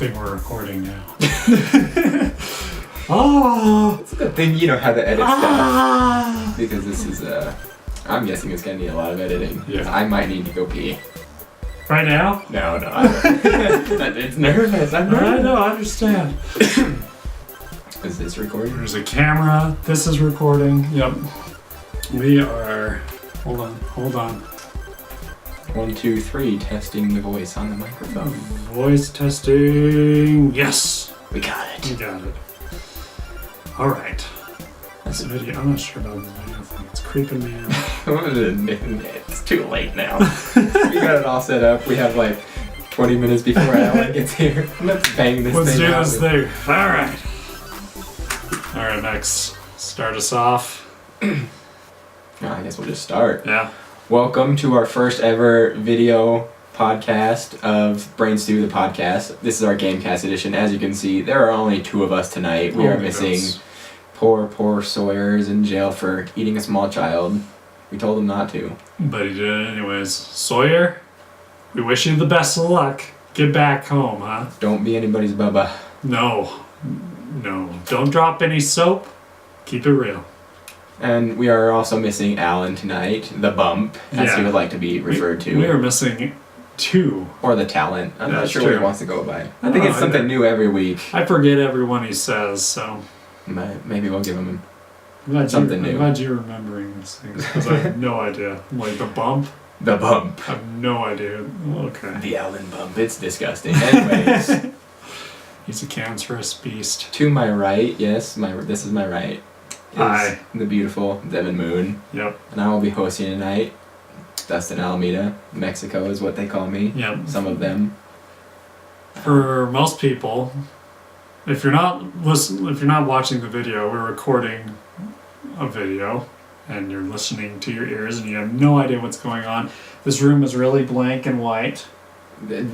think we're recording now. Oh, it's a good thing you know how to edit stuff. Because this is, I'm guessing it's going to need a lot of editing. Yeah. I might need to go pee. Right now? No. It's nervous. I'm nervous. I know, I understand. Is this recording? There's a camera. This is recording. Yep. We are... Hold on. 1, 2, 3, testing the voice on the microphone. Voice testing. Yes. We got it. We got it. Alright. This video, I'm not sure about the video thing. It's creeping me out. It's too late now. We got it all set up. We have like 20 minutes before Alan gets here. Let's bang this Let's thing out. Let's do this thing. Alright. Alright, Max. Start us off. I guess we'll just start. Yeah. Welcome to our first ever video podcast of Brain Stew, the podcast. This is our Gamecast edition. As you can see, there are only 2 of us tonight. We are missing poor Sawyer is in jail for eating a small child. We told him not to. But he did it anyways. Sawyer, we wish you the best of luck. Get back home, huh? Don't be anybody's bubba. No. Don't drop any soap. Keep it real. And we are also missing Alan tonight, the bump, as he would like to be referred to. We are missing 2. Or the talent. I'm not sure what he wants to go by. I think it's something new every week. I forget every one he says, so... Maybe we'll give him something new. I'm glad you're remembering these things, because I have no idea. Like the bump? The bump. I have no idea. Okay. The Alan bump. It's disgusting. Anyways. He's a cancerous beast. To my right, yes, this is my right. Hi. The beautiful Devin Moon. Yep. And I will be hosting tonight. Dustin Alameda. Mexico is what they call me. Yep. Some of them. For most people, if you're not watching the video, we're recording a video and you're listening to your ears and you have no idea what's going on. This room is really blank and white.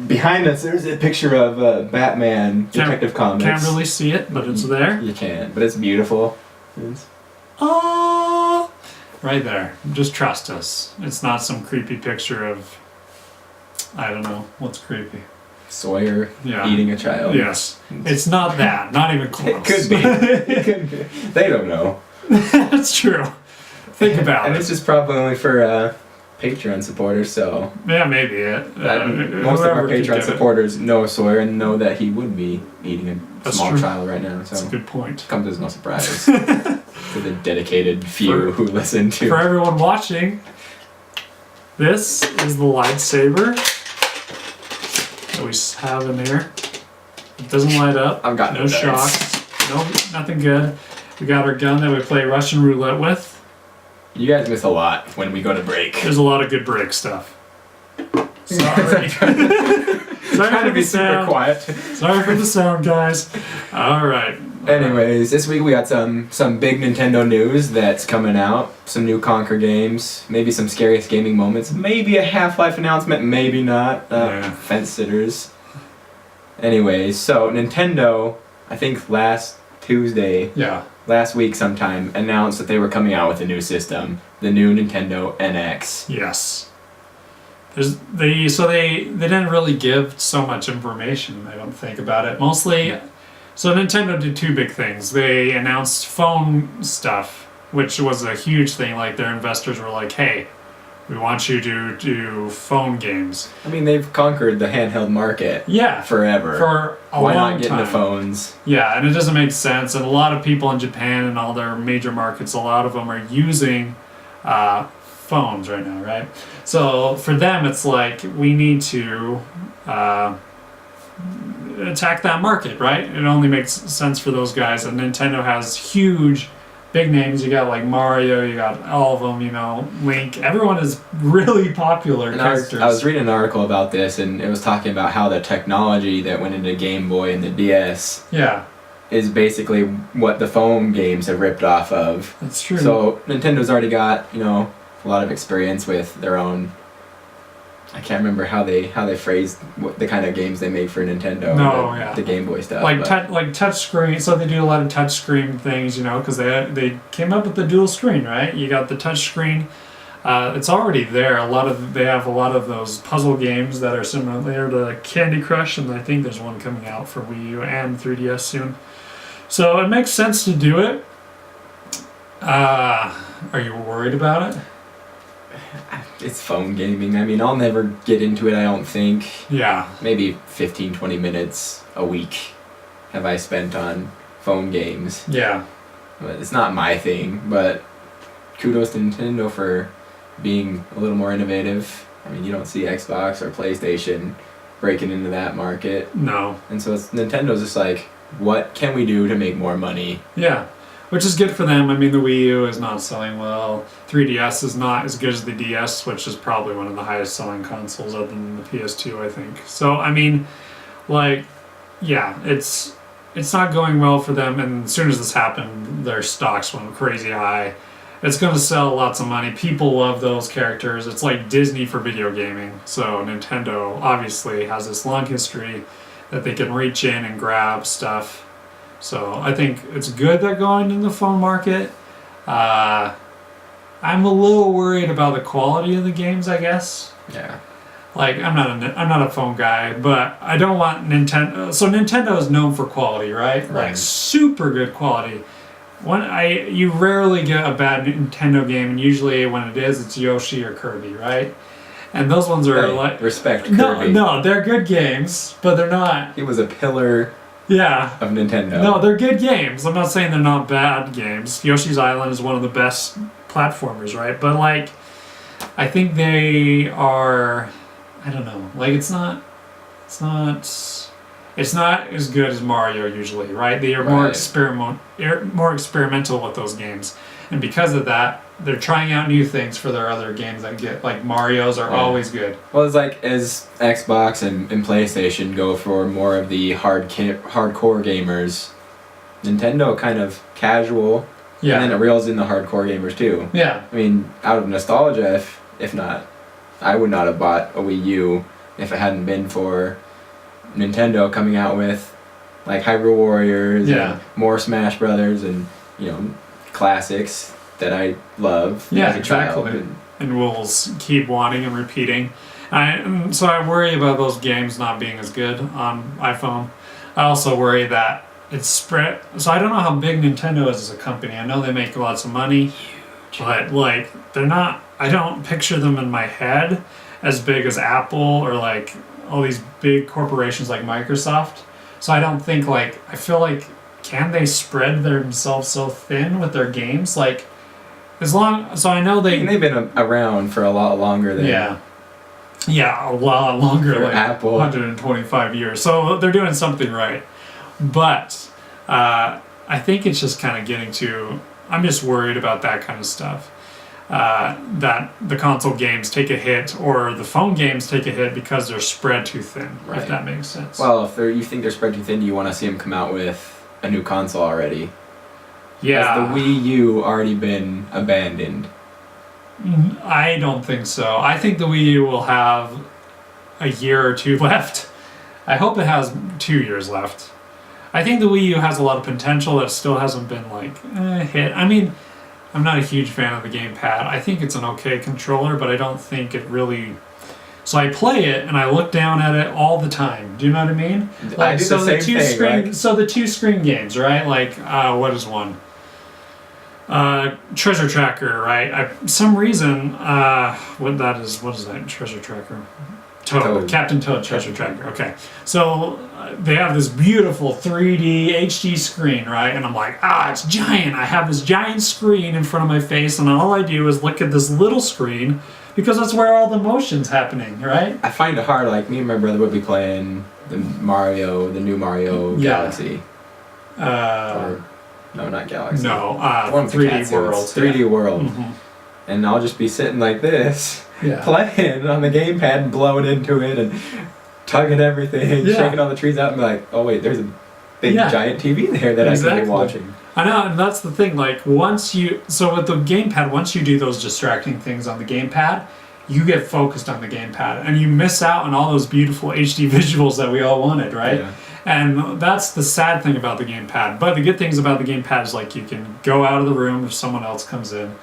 Behind us, there's a picture of Batman Detective Comics. Can't really see it, but it's there. You can't, but it's beautiful. Oh, right there. Just trust us. It's not some creepy picture of, I don't know, what's creepy. Sawyer eating a child. Yes. It's not that. Not even close. It could be. It could be. They don't know. That's true. Think about it. And this is probably only for Patreon supporters, so... Yeah, maybe. Most of our Patreon supporters know Sawyer and know that he would be eating a small child right now. So that's a good point. Comes as no surprise to the dedicated few who listen to... For everyone watching, this is the lightsaber that we have in there. It doesn't light up. I've got no shocks. No, nothing good. We got our gun that we play Russian roulette with. You guys miss a lot when we go to break. There's a lot of good break stuff. Sorry. Sorry trying to be super quiet. Sorry for the sound, guys. Alright. Anyways, this week we got some big Nintendo news that's coming out. Some new Conquer games. Maybe some scariest gaming moments. Maybe a Half-Life announcement. Maybe not. Fence sitters. Anyways, so Nintendo, I think last Tuesday. Yeah. Last week sometime, announced that they were coming out with a new system. The new Nintendo NX. Yes. They didn't really give so much information, I don't think, about it. Mostly, so Nintendo did 2 big things. They announced phone stuff, which was a huge thing. Like, their investors were like, hey, we want you to do phone games. I mean, they've conquered the handheld market forever. For a Why long not get time. into phones? Yeah, and it doesn't make sense. And a lot of people in Japan and all their major markets, a lot of them are using phones right now, right? So for them, it's like, we need to attack that market, right? It only makes sense for those guys. And Nintendo has huge... big names. You got like Mario, you got all of them, Link. Everyone is really popular characters. I was reading an article about this, and it was talking about how the technology that went into Game Boy and the DS is basically what the phone games have ripped off of. That's true. So Nintendo's already got, a lot of experience with their own... I can't remember how they phrased the kind of games they made for Nintendo. The Game Boy stuff. Like touch screen. So they do a lot of touch screen things, because they came up with the dual screen, right? You got the touch screen It's already there. They have a lot of those puzzle games that are similar to Candy Crush, and I think there's one coming out for Wii U and 3DS soon. So it makes sense to do it. Are you worried about it? It's phone gaming. I mean, I'll never get into it, I don't think. Yeah. Maybe 15, 20 minutes a week have I spent on phone games. Yeah. But it's not my thing, but kudos to Nintendo for being a little more innovative. I mean, you don't see Xbox or PlayStation breaking into that market. No. And so Nintendo's just like, what can we do to make more money? Yeah. Which is good for them. I mean, the Wii U is not selling well. 3DS is not as good as the DS, which is probably one of the highest selling consoles other than the PS2, I think. So, I mean, like, yeah, it's not going well for them. And as soon as this happened, their stocks went crazy high. It's going to sell lots of money. People love those characters. It's like Disney for video gaming. So Nintendo obviously has this long history that they can reach in and grab stuff. So I think it's good they're going in the phone market. I'm a little worried about the quality of the games, I guess. Yeah. Like I'm not a phone guy, but I don't want Nintendo. So Nintendo is known for quality, right? Like super good quality. You rarely get a bad Nintendo game, and usually when it is, it's Yoshi or Kirby, right? And those ones are like respect Kirby. No, they're good games, but they're not. He was a pillar. Yeah. Of Nintendo. No, they're good games. I'm not saying they're not bad games. Yoshi's Island is one of the best platformers, right? But like, I think they are. I don't know. Like, it's not as good as Mario usually, right? They are more experimental with those games, and because of that, they're trying out new things for their other games that get like Mario's are always good. Well, it's like as Xbox and PlayStation go for more of the hardcore gamers, Nintendo kind of casual, and then it reels in the hardcore gamers too. Yeah. I mean, out of nostalgia, if not, I would not have bought a Wii U if it hadn't been for Nintendo coming out with like Hyrule Warriors and more Smash Brothers and classics that I love as a child. And we'll keep wanting and repeating. So I worry about those games not being as good on iPhone. I also worry that it's spread. So I don't know how big Nintendo is as a company. I know they make lots of money, but like they're not. I don't picture them in my head as big as Apple or like all these big corporations like Microsoft. So I don't think I feel like can they spread themselves so thin with their games like. So I know they've been around for a lot longer than a lot longer, like Apple. 125 years. So they're doing something right, but I think it's just kind of getting to. I'm just worried about that kind of stuff. That the console games take a hit or the phone games take a hit because they're spread too thin. Right. If that makes sense. Well, if you think they're spread too thin, do you want to see them come out with a new console already? Yeah. Has the Wii U already been abandoned? I don't think so. I think the Wii U will have a year or two left. I hope it has 2 years left. I think the Wii U has a lot of potential that still hasn't been hit. I mean, I'm not a huge fan of the gamepad. I think it's an okay controller, but I don't think it really. So I play it and I look down at it all the time. Do you know what I mean? I do the same thing. Right? So the 2 screen games, right? Like what is one? Treasure Tracker, right? Some reason, what is that? Treasure Tracker? Toad. Captain Toad Treasure Tracker. Okay. So they have this beautiful 3D HD screen, right? And I'm like, it's giant. I have this giant screen in front of my face, and all I do is look at this little screen because that's where all the motion's happening, right? I find it hard. Like, me and my brother would be playing the new Mario Galaxy. No, not Galaxy. No, 3D World. 3D World. Mm-hmm. And I'll just be sitting like this, playing on the gamepad and blowing into it and tugging everything, shaking all the trees out and be like, oh wait, there's a big giant TV there that I can be watching. I know, and that's the thing, like with the gamepad, once you do those distracting things on the gamepad, you get focused on the gamepad and you miss out on all those beautiful HD visuals that we all wanted, right? Yeah. And that's the sad thing about the gamepad. But the good things about the gamepad is you can go out of the room if someone else comes in.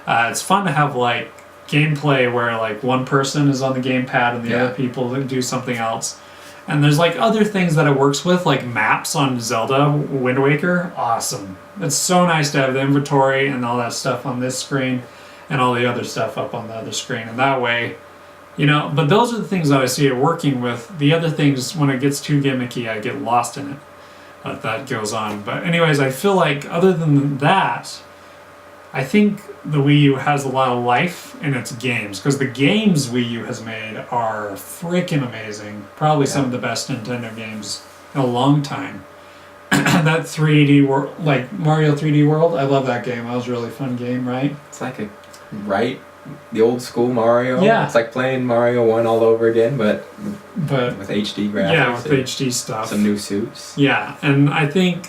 It's fun to have gameplay where like one person is on the gamepad and the other people do something else. And there's like other things that it works with, like maps on Zelda Wind Waker. Awesome. It's so nice to have the inventory and all that stuff on this screen and all the other stuff up on the other screen. And that way, you know, but those are the things that I see it working with. The other things, when it gets too gimmicky, I get lost in it. But that goes on. But anyways, I feel like other than that, I think the Wii U has a lot of life in its games, because the games Wii U has made are freaking amazing. Probably some of the best Nintendo games in a long time. That 3D world, like Mario 3D World, I love that game. That was a really fun game, right? It's like the old school Mario. Yeah. It's like playing Mario 1 all over again, but with HD graphics. Yeah, with HD stuff. Some new suits. Yeah, and I think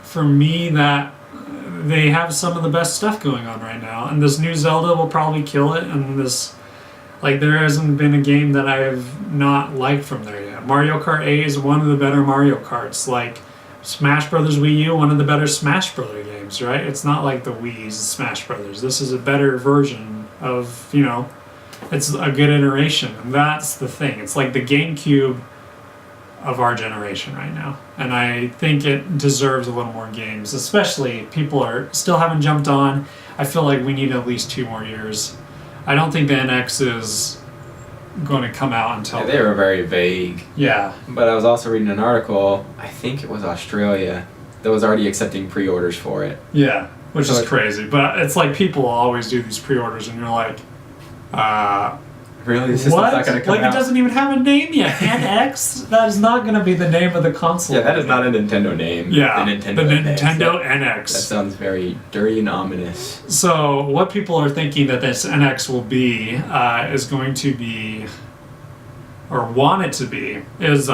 for me that they have some of the best stuff going on right now, and this new Zelda will probably kill it. And this, like, there hasn't been a game that I've not liked from there yet. Mario Kart 8 is one of the better Mario Karts. Like Smash Brothers Wii U, one of the better Smash Brothers games, right? It's not like the Wii's Smash Brothers. This is a better version of, you know, it's a good iteration, and that's the thing. It's like the GameCube of our generation right now, and I think it deserves a little more games. Especially people still haven't jumped on. I feel like we need at least 2 more years. I don't think the NX is going to come out until they were very vague. Yeah, but I was also reading an article, I think it was Australia, that was already accepting pre-orders for it. Yeah, which is crazy. But it's like people always do these pre-orders, and you're like, really? This is not going to come out? It doesn't even have a name yet. NX? That is not going to be the name of the console. Yeah, that is not a Nintendo name. Yeah, the Nintendo NX. That sounds very dirty and ominous. So what people are thinking that this NX will be is going to be, or want it to be, is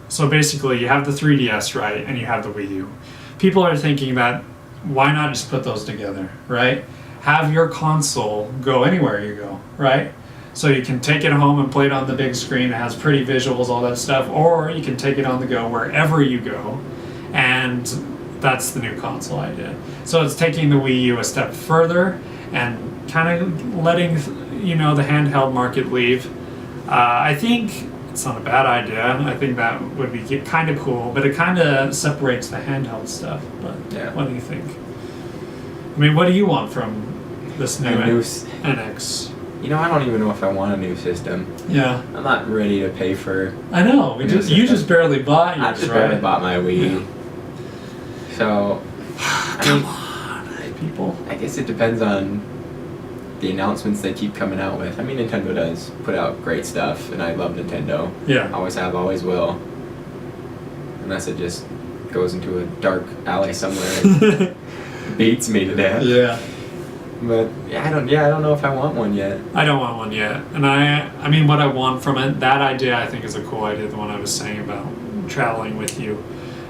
so basically you have the 3DS, right, and you have the Wii U. People are thinking that why not just put those together, right? Have your console go anywhere you go, right? So you can take it home and play it on the big screen. It has pretty visuals, all that stuff. Or you can take it on the go wherever you go. And that's the new console idea. So it's taking the Wii U a step further and kind of letting, you know, the handheld market leave. I think it's not a bad idea. I think that would be kind of cool. But it kind of separates the handheld stuff. But yeah. What do you think? I mean, what do you want from this new NX? You know, I don't even know if I want a new system. Yeah. I'm not ready to pay for. I know. You just barely bought yours, I just barely bought my Wii. Yeah. So, come on, people. I guess it depends on the announcements they keep coming out with. I mean, Nintendo does put out great stuff, and I love Nintendo. Yeah. Always have, always will. Unless it just goes into a dark alley somewhere and beats me to death. Yeah. But I don't know if I want one yet. I don't want one yet. And I mean, what I want from it, that idea I think is a cool idea, the one I was saying about traveling with you.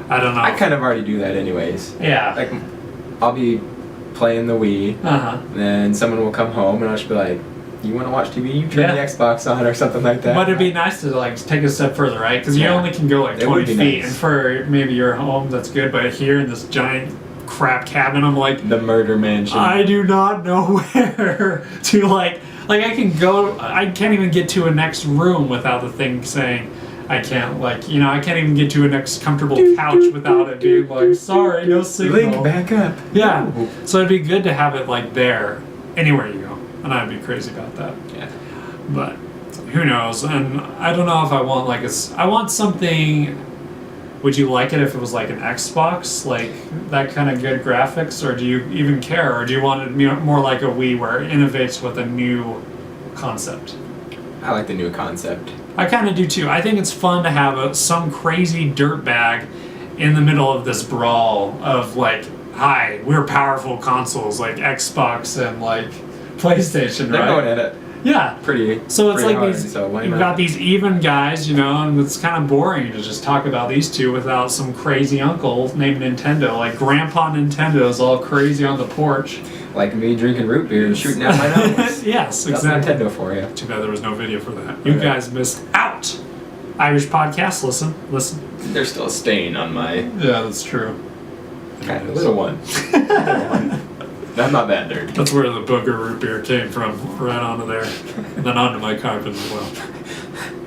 I don't know. I kind of already do that anyways. Yeah. Like, I'll be playing the Wii, and then someone will come home and I'll just be like, you want to watch TV? You turn the Xbox on or something like that. But it'd be nice to like take a step further, right? Because you only can go like 20 feet. Nice. And for maybe your home, that's good. But here in this giant crap cabin, I'm like, the murder mansion. I do not know where to like I can go. I can't even get to a next room without the thing saying I can't. Like, you know, I can't even get to a next comfortable couch without it being like, sorry, no signal. Link back up. Yeah. So it'd be good to have it like there, anywhere you go, and I'd be crazy about that. Yeah. But who knows? And I don't know if I want like I want something. Would you like it if it was like an Xbox, like that kind of good graphics, or do you even care, or do you want it more like a Wii where it innovates with a new concept? I like the new concept. I kind of do too. I think it's fun to have some crazy dirtbag in the middle of this brawl of like, hi, we're powerful consoles like Xbox and like PlayStation, They're right? going at it. Yeah. So it's like hard, these, you've got these even guys, you know, and it's kind of boring to just talk about these two without some crazy uncle named Nintendo. Like Grandpa Nintendo is all crazy on the porch. Like me drinking root beer and shooting out my nose. Yes, exactly. That's Nintendo for you. Too bad there was no video for that. You guys missed out. Irish podcast, listen. There's still a stain on my... Yeah, that's true. Kind of little one. I'm not that dirty. That's where the booger root beer came from, right onto there, and then onto my carpet as well.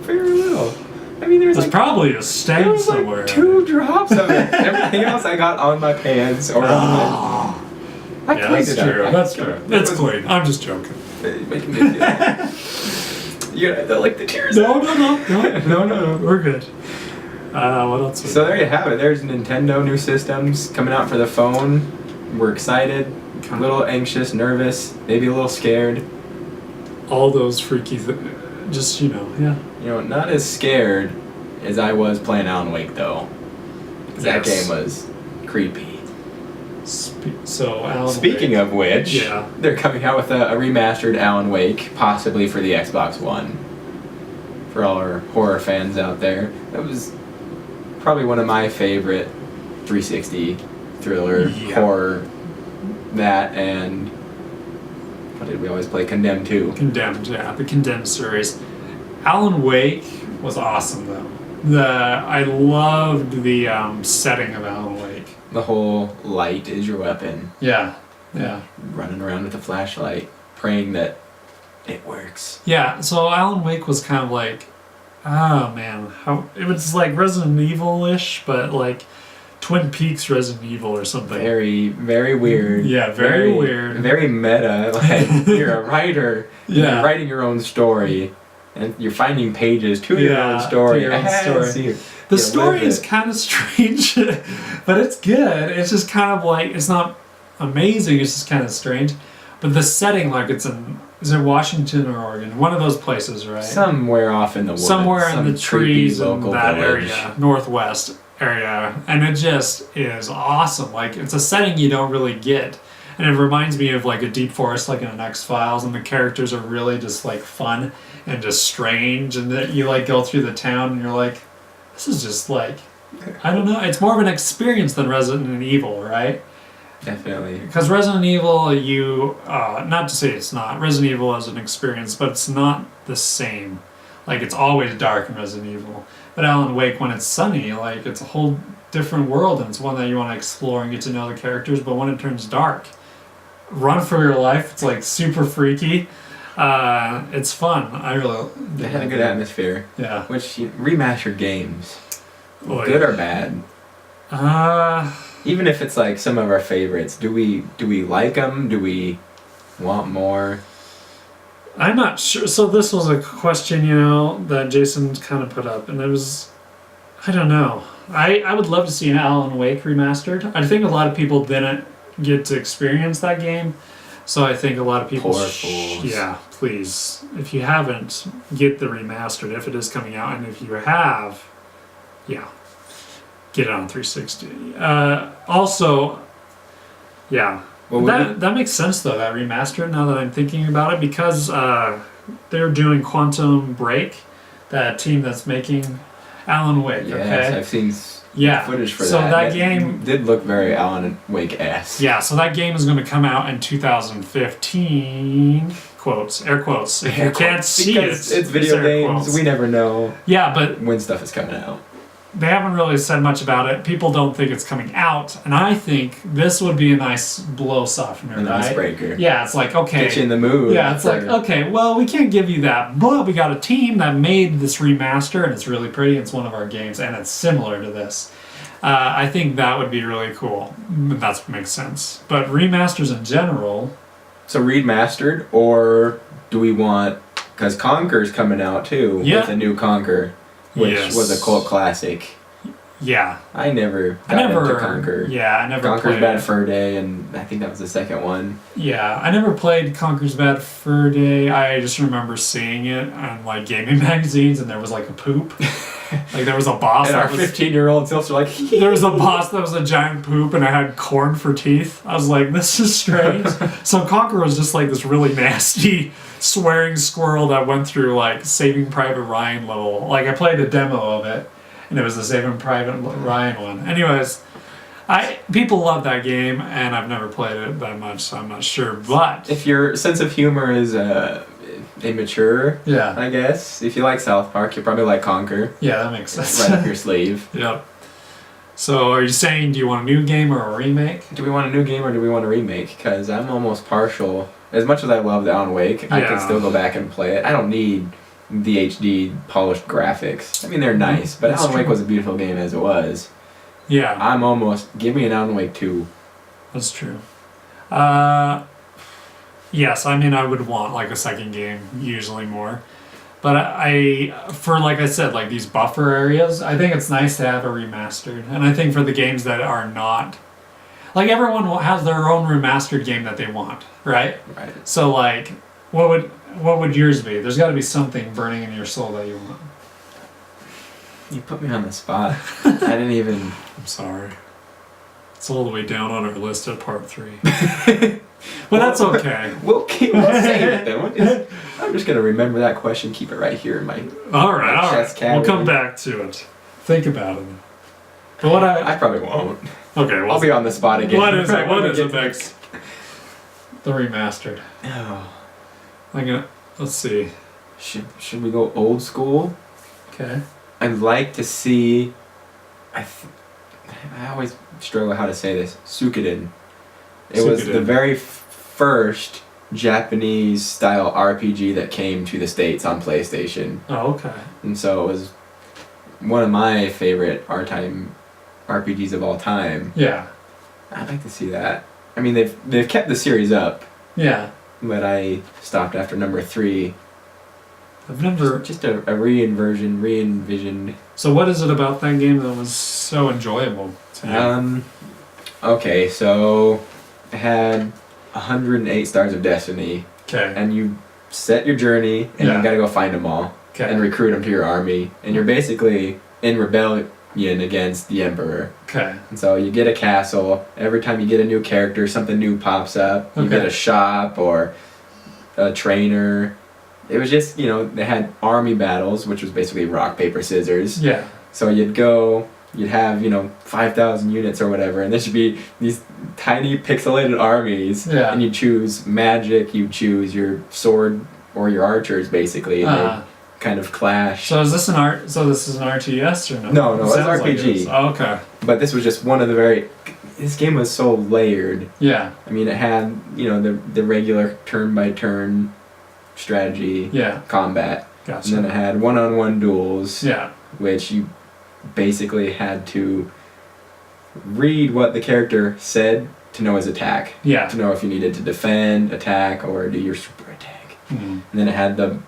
Very little. I mean, there's probably a stain there was somewhere. like 2 drops of it. Everything else I got on my pants or on my... I cleaned that's it up. true. That's true. It's clean. I'm just joking. Making me feel... You're gonna have to lick the tears. No. We're good. What else? So there you have it. There's Nintendo new systems coming out for the phone. We're excited, a little anxious, nervous, maybe a little scared. All those freaky just, yeah. Not as scared as I was playing Alan Wake, though. Because that game was creepy. Speaking of which, they're coming out with a remastered Alan Wake, possibly for the Xbox One. For all our horror fans out there. That was probably one of my favorite 360 thriller, horror, that, and what did we always play? Condemned 2. Condemned, yeah, the Condemned series. Alan Wake was awesome, though. I loved the setting of Alan Wake. The whole light is your weapon. Yeah. Running around with a flashlight, praying that it works. Yeah, so Alan Wake was kind of like, oh man, it was like Resident Evil-ish, but like Twin Peaks Resident Evil or something. Very, very weird. Yeah, very weird. Very meta. Like, you're a writer. You're writing your own story. And you're finding pages to your own story. The story is kind of strange, but it's good. It's just kind of like, it's not amazing, it's just kind of strange. But the setting, like is it Washington or Oregon? One of those places, right? Somewhere off in the woods. Somewhere in the trees in that village. area, northwest area. And it just is awesome. Like, it's a setting you don't really get. And it reminds me of like a deep forest, like in an X-Files, and the characters are really just like fun and just strange, and that you like go through the town and you're like, this is just like, I don't know, it's more of an experience than Resident Evil, right? Definitely. Because Resident Evil, not to say it's not, Resident Evil is an experience, but it's not the same. Like, it's always dark in Resident Evil. But Alan Wake, when it's sunny, like, it's a whole different world, and it's one that you want to explore and get to know the characters, but when it turns dark, run for your life. It's like super freaky. It's fun. They had a good atmosphere. Yeah. Which remastered games, Boy. Good or bad? Even if it's like some of our favorites, do we like them? Do we want more? I'm not sure. So this was a question, that Jason kind of put up, and it was, I don't know. I would love to see an Alan Wake remastered. I think a lot of people didn't get to experience that game, so I think a lot of people Poor fools. Yeah, please, if you haven't, get the remastered if it is coming out, and if you have, get it on 360. Also, that makes sense though, that remastered, now that I'm thinking about it, because they're doing Quantum Break, that team that's making Alan Wake. Yes, I've seen footage for that. So that game did look very Alan Wake-esque. Yeah, so that game is going to come out in 2015. Quotes, air quotes. If you can't see it, it's video games. Quotes. We never know. Yeah, but when stuff is coming out. They haven't really said much about it. People don't think it's coming out, and I think this would be a nice blow softener, an icebreaker. Yeah, it's like, okay, get you in the mood. Yeah, it's like, okay, well, we can't give you that, but we got a team that made this remaster, and it's really pretty. It's one of our games, and it's similar to this. I think that would be really cool. That makes sense. But remasters in general. So remastered, or do we want? Because Conker's coming out too with a new Conker. Which was a cult classic. Yeah. I never got into Conker. Yeah, I never Conker's played Bad Fur Day, and I think that was the second one. Yeah, I never played Conker's Bad Fur Day. I just remember seeing it on like gaming magazines, and there was like a poop. Like there was a boss. And our 15-year-old selves were like, there was a boss that was a giant poop, and I had corn for teeth. I was like, this is strange. So Conker was just like this really nasty swearing squirrel that went through like Saving Private Ryan level. Like I played a demo of it, and it was the Saving Private Ryan one. Anyways, people love that game, and I've never played it that much, so I'm not sure. But if your sense of humor is immature, I guess. If you like South Park, you probably like Conker. Yeah, that makes sense. Right up your sleeve. Yep. So are you saying, do you want a new game or a remake? Do we want a new game or do we want a remake? Because I'm almost partial. As much as I love the Alan Wake, I could still go back and play it. I don't need the HD polished graphics. I mean, they're nice, but That's Alan Wake true. was a beautiful game as it was. Yeah, I'm almost... Give me an Alan Wake 2. that's true. Yes, I mean, I would want like a second game, usually more. But for like I said, like these buffer areas, I think it's nice to have a remastered. And I think for the games that are not, like everyone has their own remastered game that they want, right? Right. So like, what would yours be? There's got to be something burning in your soul that you want. You put me on the spot. I didn't even... I'm sorry. It's all the way down on our list at part 3. But that's okay. We'll save it then. I'm just gonna remember that question. Keep it right here in my. All right. chest We'll come cavity. back to it. Think about it. But what I probably won't. okay, well, I'll be on the spot again. what is it? Right What when we is get it to next? The remastered. Oh, Let's see. should we go old school? Okay. I'd like to see. I always struggle how to say this. Suikoden. It was the Suikoden. very first Japanese style RPG that came to the States on PlayStation. Oh, okay. And so it was one of my favorite R-time RPGs of all time. Yeah. I'd like to see that. I mean, they've kept the series up, Yeah. but I stopped after number 3. I've never. Just a re-envisioned. So what is it about that game that was so enjoyable to you? Okay, so it had 108 stars of destiny, Okay. and you set your journey, and Yeah. you gotta go find them all. Okay. And recruit them to your army, and you're basically in rebellion against the emperor. Okay. And so you get a castle. Every time you get a new character, something new pops up. You Okay. get a shop or a trainer. It was just, they had army battles, which was basically rock, paper, scissors. Yeah. So you'd have 5,000 units or whatever, and there should be these tiny pixelated armies. Yeah. And you choose magic, you choose your sword or your archers, basically. And they kind of clash. So is this an art? So this is an RTS or no? No, it's sounds like RPG. it is. Oh, okay. But this was just one of the very... This game was so layered. Yeah. I mean, it had, the regular turn-by-turn strategy Yeah. combat. Gotcha. And then it had one-on-one duels, Yeah. which you basically had to read what the character said to know his attack. Yeah. To know if you needed to defend, attack, or do your super attack. Mhm. And then it had the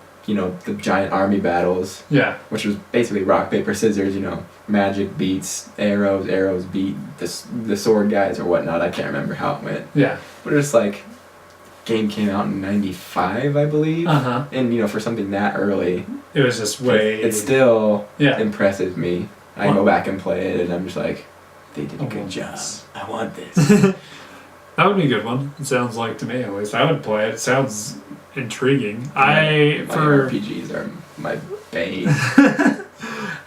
giant army battles, Yeah. which was basically rock, paper, scissors, magic beats arrows beat the sword guys or whatnot. I can't remember how it went. Yeah. But it's like, game came out in 95, I believe. Uh-huh. And, for something that early, It was just way. it still Yeah. impresses me. I Well- go back and play it and I'm just like, they did a I good want job. this. I want this. That would be a good one. It sounds like to me at least. I would play it. It sounds intriguing. My RPGs are my bane.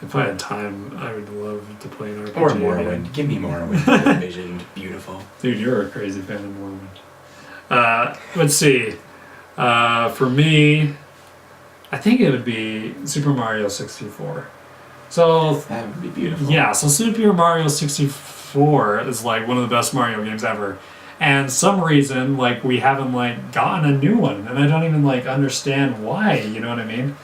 If I had time, I would love to play an RPG. Or again. Morrowind. Give me Morrowind. Envisioned. Beautiful. Dude, you're a crazy fan of Morrowind. Let's see. For me, I think it would be Super Mario 64. So, That would be beautiful. yeah, so Super Mario 64 is like one of the best Mario games ever. And some reason, like, we haven't, like, gotten a new one. And I don't even, like, understand why, you know what I mean?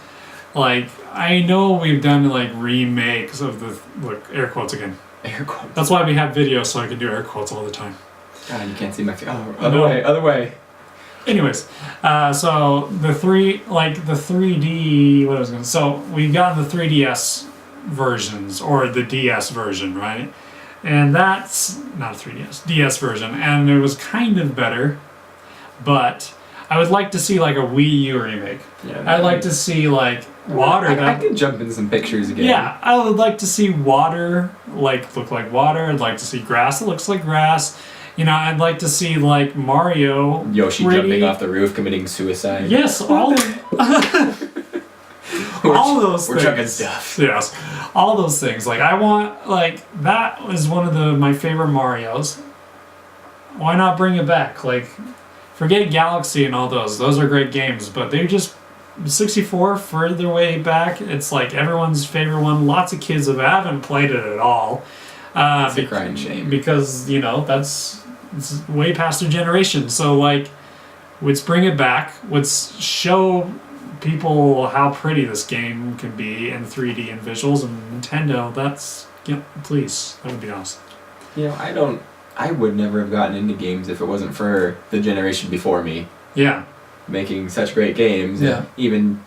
Like, I know we've done, like, remakes of the... Look, air quotes again. Air quotes. That's why we have videos, so I can do air quotes all the time. God, you can't see my face. Oh, I know. other way. Anyways, so the 3D... What I was going to... So, we've gotten the 3DS versions, or the DS version, right? And that's not a 3DS, DS version, and it was kind of better, but I would like to see like a Wii U remake. Yeah, I'd like to see like water I can jump into some pictures again. yeah, I would like to see water look like water. I'd like to see grass that looks like grass. I'd like to see like Mario Yoshi pretty- jumping off the roof committing suicide. Yes, all those We're things. chucking stuff. Yes, all those things. Like I want, like that was one of my favorite Mario's. Why not bring it back? Like, forget Galaxy and all those. Those are great games, but they just 64 further way back. It's like everyone's favorite one. Lots of kids haven't played it at all. It's a crying shame. Because, it's way past their generation. So, like, let's bring it back. Let's show people how pretty this game can be in 3D and visuals. And Nintendo, please. That would be awesome. I would never have gotten into games if it wasn't for the generation before me. Yeah. Making such great games. Yeah. Even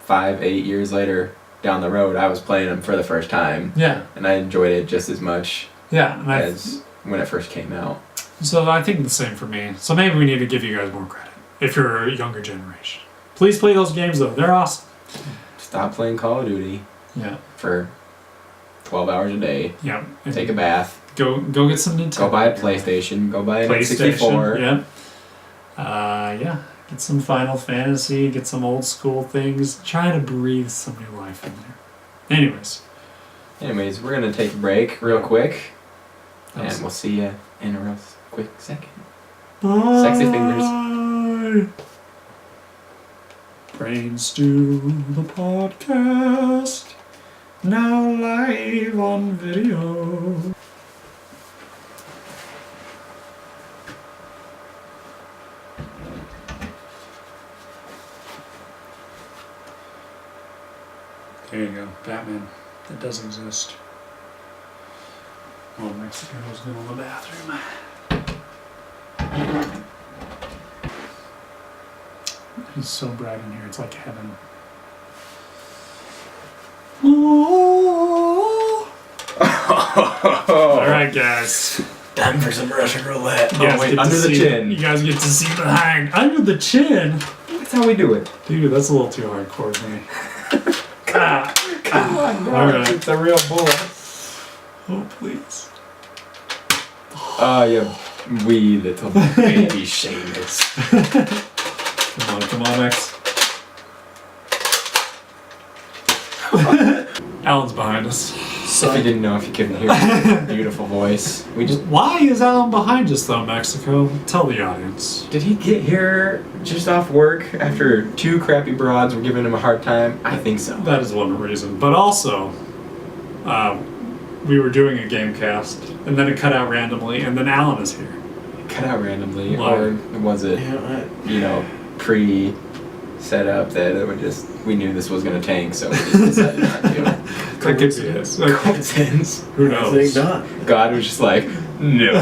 5-8 years later down the road, I was playing them for the first time. Yeah. And I enjoyed it just as much as when it first came out. So I think the same for me. So maybe we need to give you guys more credit if you're a younger generation. Please play those games though. They're awesome. Stop playing Call of Duty. Yeah. For 12 hours a day. Yeah. Take a bath. Go get some Nintendo. Go buy a PlayStation. Go buy a 64. Yeah. Get some Final Fantasy. Get some old school things. Try to breathe some new life in there. Anyways, we're gonna take a break real quick, and we'll see you in a real quick second. Bye. Sexy fingers. Brain Stew, the podcast, now live on video. There you go, Batman. That does exist. Oh, Mexico's going to the bathroom. He's so bright in here, it's like heaven. Alright, guys. Time for some Russian roulette. Under the chin. You guys get to see behind. Under the chin? That's how we do it. Dude, that's a little too hardcore for me. Come on, no, right. It's a real bullet. Oh, please. You wee little baby Seamus. Come on, Max. Alan's behind us. So if you didn't know, if you couldn't hear his beautiful voice, Why is Alan behind us though, Mexico? Tell the audience. Did he get here just off work after 2 crappy broads were giving him a hard time? I think so. That is one reason. But also, we were doing a Gamecast, and then it cut out randomly, and then Alan is here. Cut out randomly, Why? or was it, pre-set up that it would we knew this was going to tank, so we just decided not to. That could be it. Coincidence? Who knows? I think not. God was just like, no.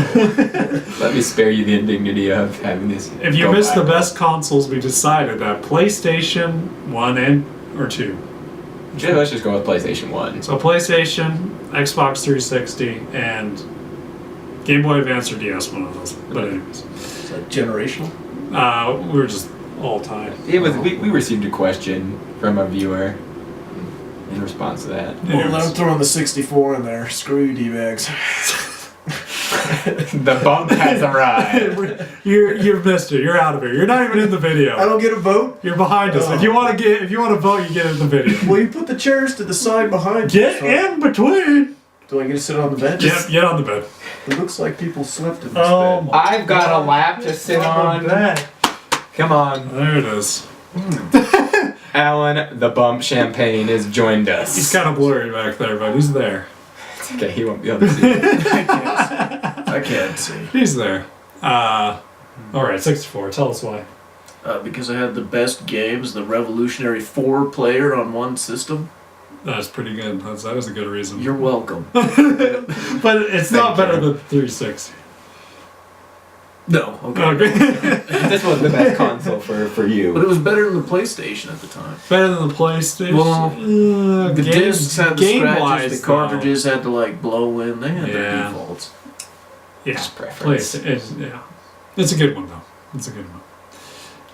Let me spare you the indignity of having this. If you missed the best consoles, we decided that PlayStation 1 or 2. Yeah, let's just go with PlayStation 1. So PlayStation, Xbox 360, and Game Boy Advance or DS, one of those. But anyways. Is that generational? We were just all tied. It was. We received a question from a viewer in response to that. Well, I'm throwing the 64 in there. Screw you, D-bags. The bump has arrived. You've missed it. You're out of here. You're not even in the video. I don't get a vote? You're behind us. Oh. If you want to vote, you get in the video. Well, you put the chairs to the side behind you. Get in between. Do I get to sit on the bed? Get on the bed. It looks like people slept in this Oh bed. my I've got a lap to sit on. Come on. There it is. Alan, the bump champagne, has joined us. He's kind of blurry back there, but he's there. It's okay, he won't be able to see it. I can't see. He's there. Alright, 64. Tell us why. Because I had the best games, the revolutionary 4-player on one system. That's pretty good. That was a good reason. You're welcome. But it's not better than 360. No, okay. This was the best console for you. But it was better than the PlayStation at the time. Better than the PlayStation? Well, the discs had the scratches, the cartridges though. had to blow in. They had their defaults. Yeah, Just preference. It's a good one though. It's a good one.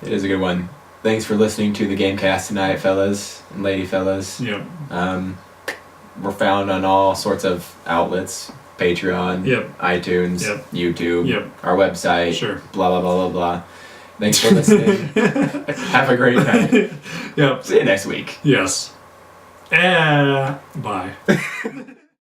It is a good one. Thanks for listening to the Gamecast tonight, fellas and lady fellas. Yep. We're found on all sorts of outlets. Patreon, iTunes, YouTube, our website, blah, blah, blah, blah, blah. Thanks for listening. Have a great night. Yep. See you next week. Yes. Bye.